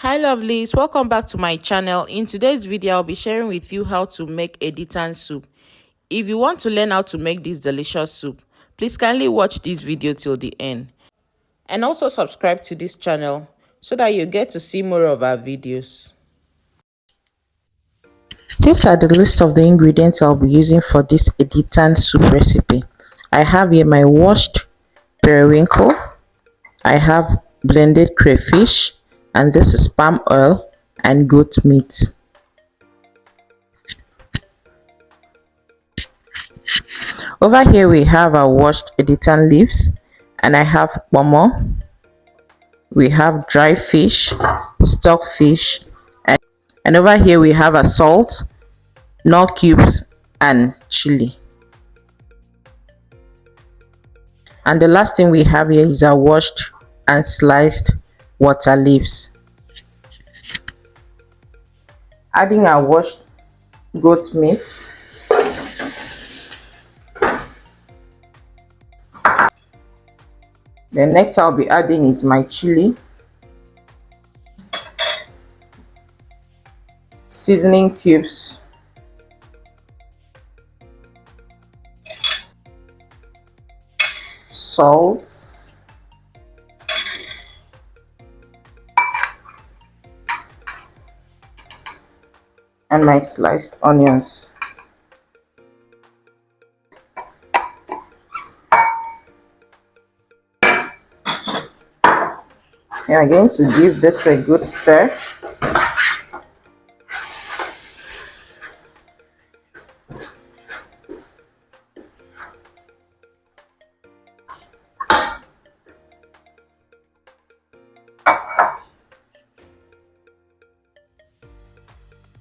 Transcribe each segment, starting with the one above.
Hi lovelies, welcome back to my channel. In today's video I'll be sharing with you how to make Editan soup. If you want to learn how to make this delicious soup, please kindly watch this video till the end, and also subscribe to this channel so that you get to see more of our videos. These are the list of the ingredients I'll be using for this Editan soup recipe. I have here my washed periwinkle, I have blended crayfish, and this is palm oil and goat meat. Over here we have our washed Editan leaves, and I have pomo, we have dry fish, stockfish, and over here we have a salt, nut cubes, and chili. And the last thing we have here is our washed and sliced water leaves. Adding our washed goat meat, the next I'll be adding is my chili, seasoning cubes, salt, and my sliced onions. We are going to give this a good stir.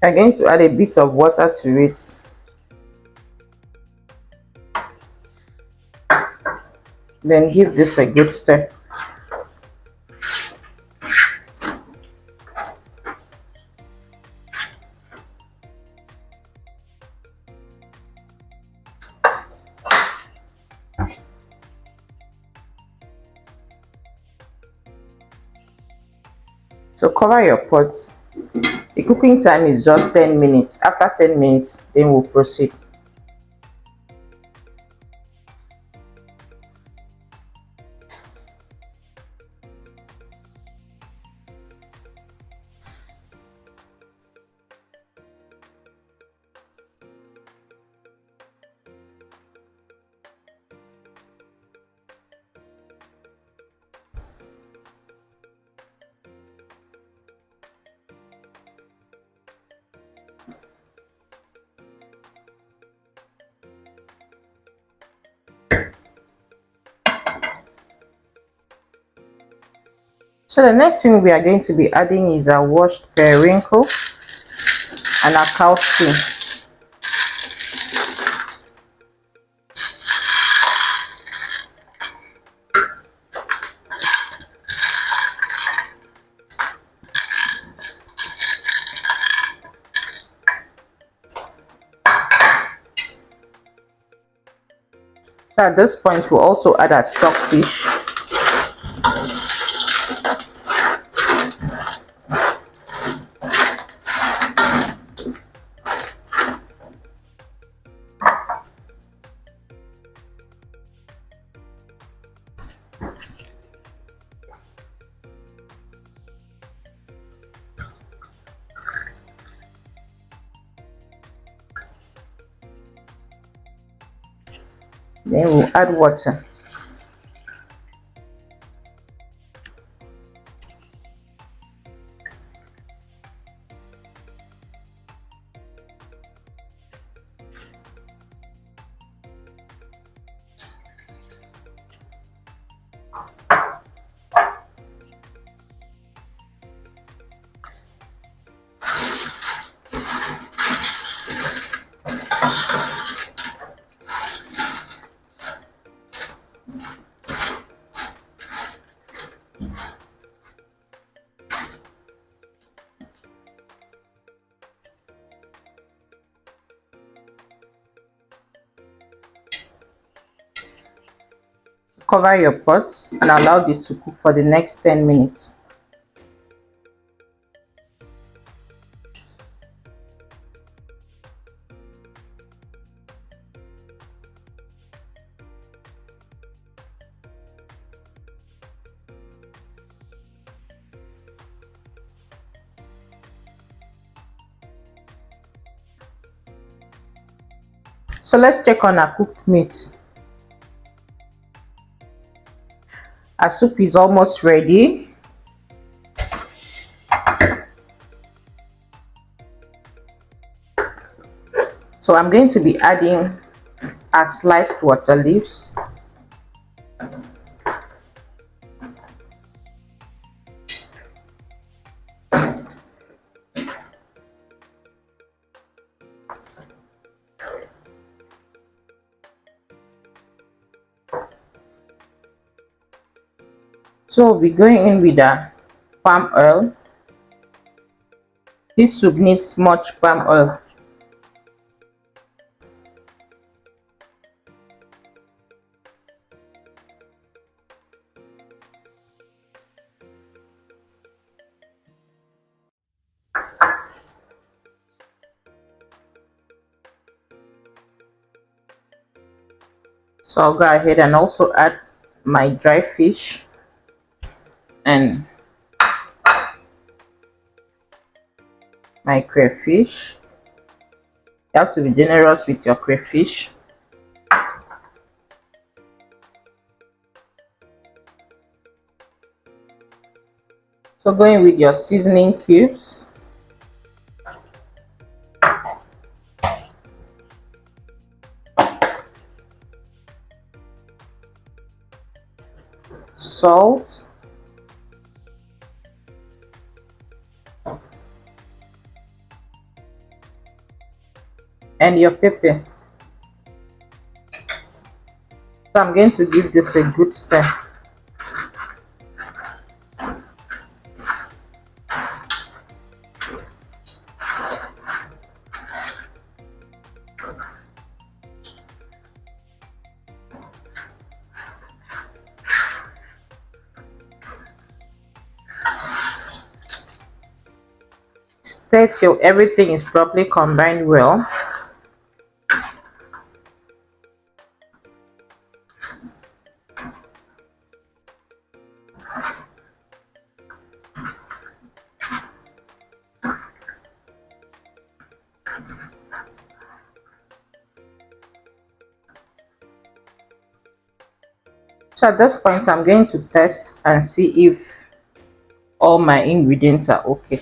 We are going to add a bit of water to it. Then give this a good stir. So cover your pots. The cooking time is just 10 minutes. After 10 minutes, then we'll proceed. So the next thing we are going to be adding is our washed periwinkle and our cow skin. So at this point we'll also add our stockfish. Then we'll add water. Cover your pots and allow this to cook for the next 10 minutes. So let's check on our cooked meat. Our soup is almost ready. So I'm going to be adding our sliced water leaves. So we'll be going in with the palm oil. This soup needs much palm oil. So I'll go ahead and also add my dry fish and my crayfish. You have to be generous with your crayfish. So going with your seasoning cubes. Salt. And your pepper. So I'm going to give this a good stir. Stir till everything is properly combined well. So at this point, I'm going to test and see if all my ingredients are okay.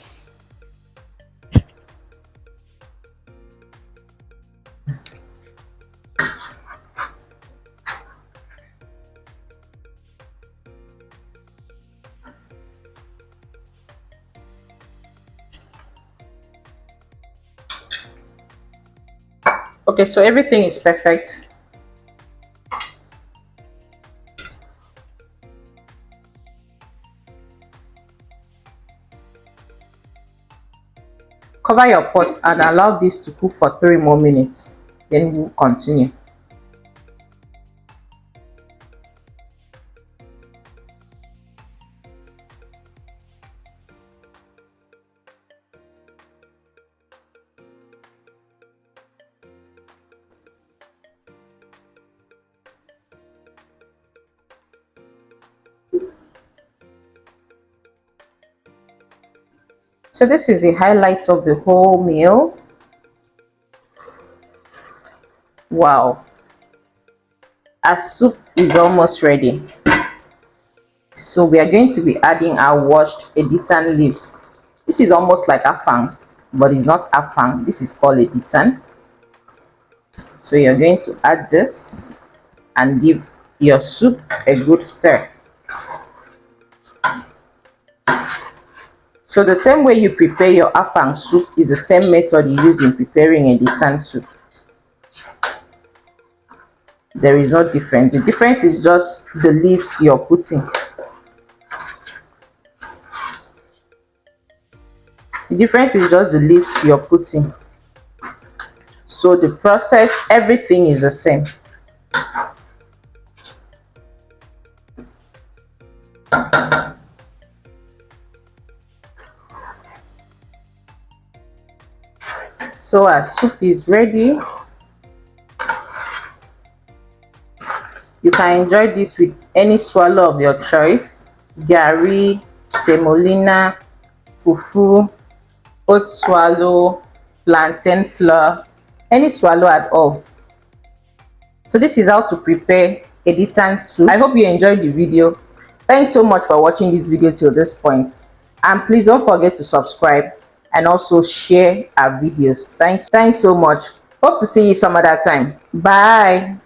Okay, so everything is perfect. Cover your pot and allow this to cook for 3 more minutes. Then we'll continue. So this is the highlights of the whole meal. Wow, our soup is almost ready. So we are going to be adding our washed Editan leaves. This is almost like afang, but it's not afang. This is called Editan. So you're going to add this and give your soup a good stir. So the same way you prepare your afang soup is the same method you use in preparing Editan soup. There is no difference. The difference is just the leaves you're putting. The difference is just the leaves you're putting. So the process, everything is the same. So our soup is ready. You can enjoy this with any swallow of your choice. Gari, semolina, fufu, oat swallow, plantain flour, any swallow at all. So this is how to prepare Editan soup. I hope you enjoyed the video. Thanks so much for watching this video till this point, and please don't forget to subscribe and also share our videos. Thanks so much. Hope to see you some other time. Bye.